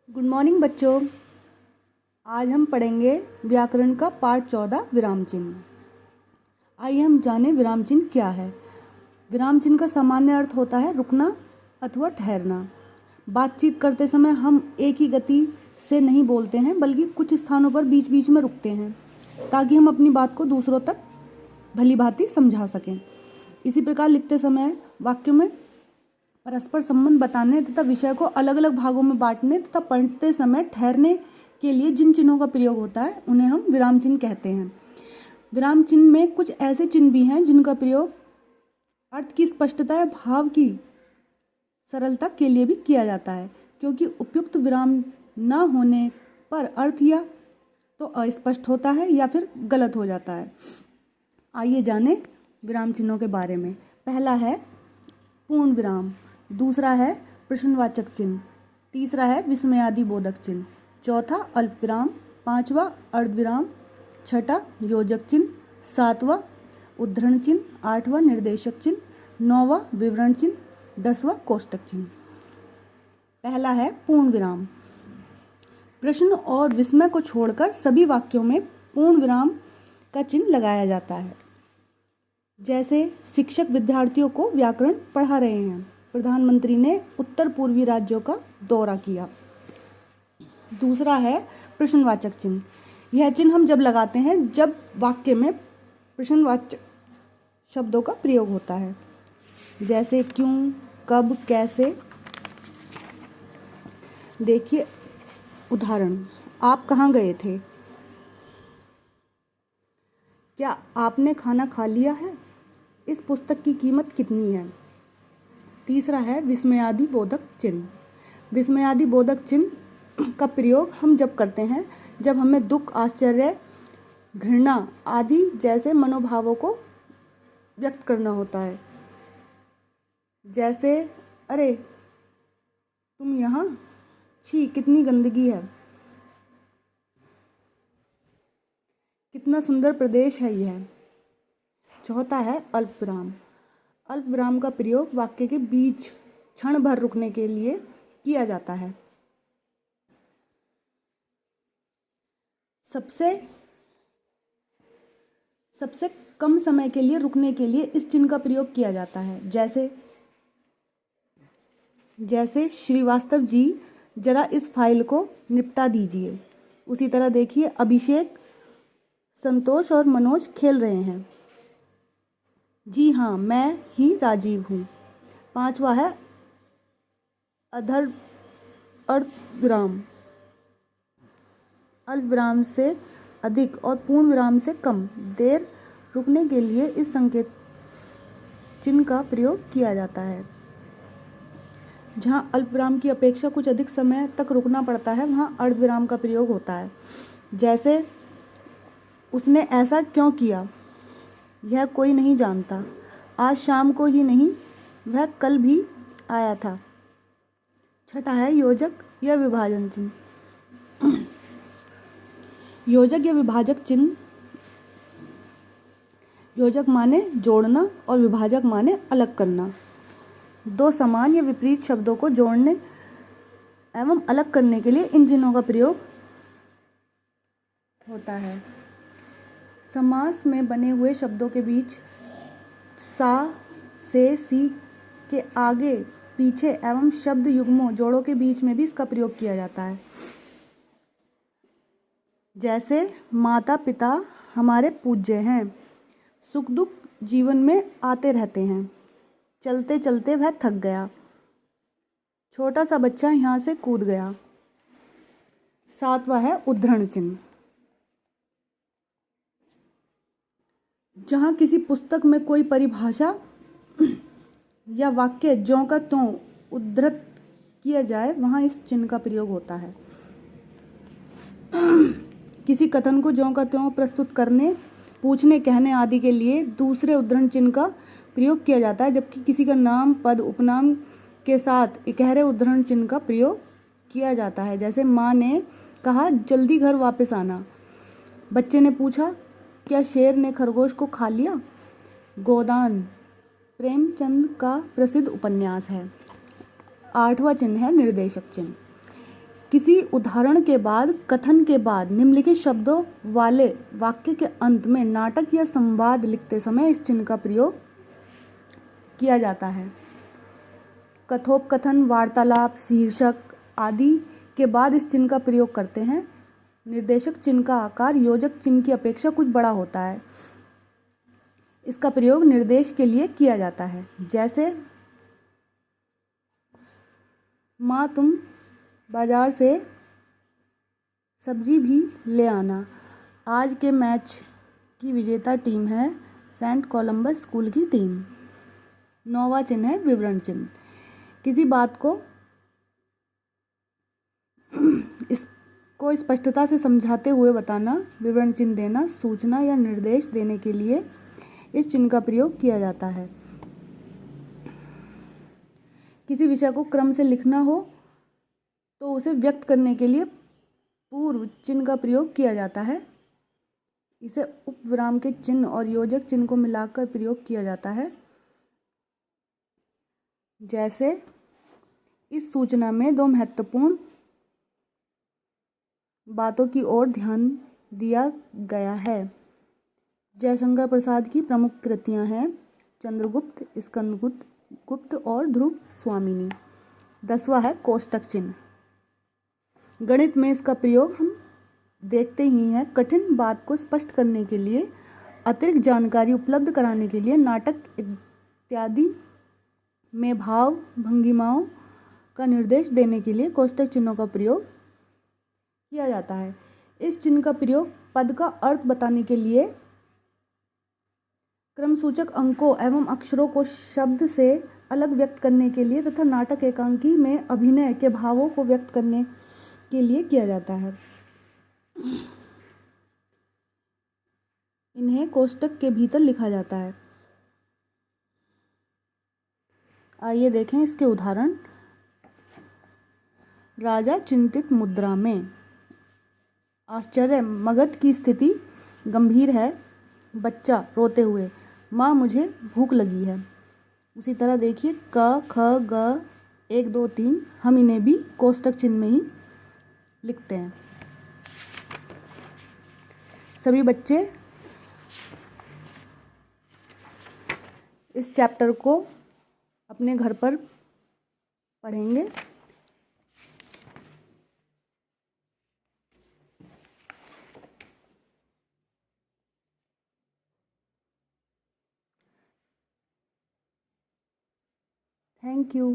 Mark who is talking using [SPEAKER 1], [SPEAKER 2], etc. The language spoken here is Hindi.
[SPEAKER 1] गुड मॉर्निंग बच्चों। आज हम पढ़ेंगे व्याकरण का पाठ 14 विराम चिन्ह। आइए हम जानें विराम चिन्ह क्या है। विराम चिन्ह का सामान्य अर्थ होता है रुकना अथवा ठहरना। बातचीत करते समय हम एक ही गति से नहीं बोलते हैं, बल्कि कुछ स्थानों पर बीच बीच में रुकते हैं ताकि हम अपनी बात को दूसरों तक भली भांति समझा सकें। इसी प्रकार लिखते समय वाक्यों में परस्पर संबंध बताने तथा विषय को अलग अलग भागों में बांटने तथा पढ़ते समय ठहरने के लिए जिन चिन्हों का प्रयोग होता है उन्हें हम विराम चिन्ह कहते हैं। विराम चिन्ह में कुछ ऐसे चिन्ह भी हैं जिनका प्रयोग अर्थ की स्पष्टता या भाव की सरलता के लिए भी किया जाता है, क्योंकि उपयुक्त विराम न होने पर अर्थ या तो अस्पष्ट होता है या फिर गलत हो जाता है। आइए जानें विराम चिन्हों के बारे में। पहला है पूर्ण विराम, दूसरा है प्रश्नवाचक चिन्ह, तीसरा है विस्मयादि बोधक चिन्ह, चौथा अल्प विराम, पांचवा अर्धविराम, छठा योजक चिन्ह, सातवां उद्धरण चिन्ह, आठवां निर्देशक चिन्ह, नौवां विवरण चिन्ह, 10वां कोष्टक चिन्ह। पहला है पूर्ण विराम। प्रश्न और विस्मय को छोड़कर सभी वाक्यों में पूर्ण विराम का चिन्ह लगाया जाता है। जैसे शिक्षक विद्यार्थियों को व्याकरण पढ़ा रहे हैं, प्रधानमंत्री ने उत्तर पूर्वी राज्यों का दौरा किया। दूसरा है प्रश्नवाचक चिन्ह। यह चिन्ह हम जब लगाते हैं जब वाक्य में प्रश्नवाचक शब्दों का प्रयोग होता है, जैसे क्यों, कब, कैसे। देखिए उदाहरण, आप कहाँ गए थे? क्या आपने खाना खा लिया है? इस पुस्तक की कीमत कितनी है? तीसरा है विस्मयादि बोधक चिन्ह। विस्मयादि बोधक चिन्ह का प्रयोग हम जब करते हैं जब हमें दुख, आश्चर्य, घृणा आदि जैसे मनोभावों को व्यक्त करना होता है। जैसे अरे तुम यहाँ, छी कितनी गंदगी है, कितना सुंदर प्रदेश है यह। चौथा है अल्प विराम। अल्प विराम का प्रयोग वाक्य के बीच क्षण भर रुकने के लिए किया जाता है। सबसे कम समय के लिए रुकने के लिए इस चिन्ह का प्रयोग किया जाता है। जैसे श्रीवास्तव जी जरा इस फाइल को निपटा दीजिए। उसी तरह देखिए अभिषेक, संतोष और मनोज खेल रहे हैं। जी हाँ, मैं ही राजीव हूँ। पांचवा है अर्धविराम। अल्प विराम से अधिक और पूर्ण विराम से कम देर रुकने के लिए इस संकेत चिन्ह का प्रयोग किया जाता है। जहाँ अल्प विराम की अपेक्षा कुछ अधिक समय तक रुकना पड़ता है, वहाँ अर्धविराम का प्रयोग होता है। जैसे उसने ऐसा क्यों किया, यह कोई नहीं जानता। आज शाम को ही नहीं, वह कल भी आया था। छठा है योजक या विभाजन चिन्ह। योजक या विभाजक चिन्ह, योजक माने जोड़ना और विभाजक माने अलग करना। दो समान या विपरीत शब्दों को जोड़ने एवं अलग करने के लिए इन चिन्हों का प्रयोग होता है। समास में बने हुए शब्दों के बीच सा, से, सी के आगे पीछे एवं शब्द युग्मों जोड़ों के बीच में भी इसका प्रयोग किया जाता है। जैसे माता पिता हमारे पूज्य हैं, सुख दुख जीवन में आते रहते हैं, चलते चलते वह थक गया, छोटा सा बच्चा यहाँ से कूद गया। सातवां है उद्धरण चिन्ह। जहाँ किसी पुस्तक में कोई परिभाषा या वाक्य ज्यों का त्यों उद्धृत किया जाए, वहाँ इस चिन्ह का प्रयोग होता है। किसी कथन को ज्यों का त्यों प्रस्तुत करने, पूछने, कहने आदि के लिए दूसरे उद्धरण चिन्ह का प्रयोग किया जाता है, जबकि किसी का नाम, पद, उपनाम के साथ इकहरे उद्धरण चिन्ह का प्रयोग किया जाता है। जैसे माँ ने कहा जल्दी घर वापस आना। बच्चे ने पूछा क्या शेर ने खरगोश को खा लिया? गोदान प्रेमचंद का प्रसिद्ध उपन्यास है। आठवां चिन्ह है निर्देशक चिन्ह। किसी उदाहरण के बाद, कथन के बाद निम्नलिखित शब्दों वाले वाक्य के अंत में नाटक या संवाद लिखते समय इस चिन्ह का प्रयोग किया जाता है। कथोपकथन, वार्तालाप, शीर्षक आदि के बाद इस चिन्ह का प्रयोग करते हैं। निर्देशक चिन्ह का आकार योजक चिन्ह की अपेक्षा कुछ बड़ा होता है। इसका प्रयोग निर्देश के लिए किया जाता है, जैसे माँ तुम बाजार से सब्जी भी ले आना। आज के मैच की विजेता टीम है सेंट कोलंबस स्कूल की टीम। 9वां चिन्ह है विवरण चिन्ह। किसी बात को इसको स्पष्टता से समझाते हुए बताना, विवरण चिन्ह देना, सूचना या निर्देश देने के लिए इस चिन्ह का प्रयोग किया जाता है। किसी विषय को क्रम से लिखना हो तो उसे व्यक्त करने के लिए पूर्व चिन्ह का प्रयोग किया जाता है। इसे उपविराम के चिन्ह और योजक चिन्ह को मिलाकर प्रयोग किया जाता है। जैसे इस सूचना में 2 महत्वपूर्ण बातों की ओर ध्यान दिया गया है। जयशंकर प्रसाद की प्रमुख कृतियां हैं चंद्रगुप्त, स्कंदगुप्त और ध्रुव स्वामिनी। 10वां है कोष्टक चिन्ह। गणित में इसका प्रयोग हम देखते ही हैं। कठिन बात को स्पष्ट करने के लिए, अतिरिक्त जानकारी उपलब्ध कराने के लिए, नाटक इत्यादि में भाव भंगिमाओं का निर्देश देने के लिए कोष्टक चिन्हों का प्रयोग किया जाता है। इस चिन्ह का प्रयोग पद का अर्थ बताने के लिए, क्रमसूचक अंकों एवं अक्षरों को शब्द से अलग व्यक्त करने के लिए तथा नाटक एकांकी में अभिनय के भावों को व्यक्त करने के लिए किया जाता है। इन्हें कोष्टक के भीतर लिखा जाता है। आइए देखें इसके उदाहरण। राजा चिंतित मुद्रा में। आश्चर्य, मगध की स्थिति गंभीर है। बच्चा रोते हुए, माँ मुझे भूख लगी है। उसी तरह देखिए क, ख, ग, 1, 2, 3 हम इन्हें भी कोष्टक चिन्ह में ही लिखते हैं। सभी बच्चे इस चैप्टर को अपने घर पर पढ़ेंगे। Thank you.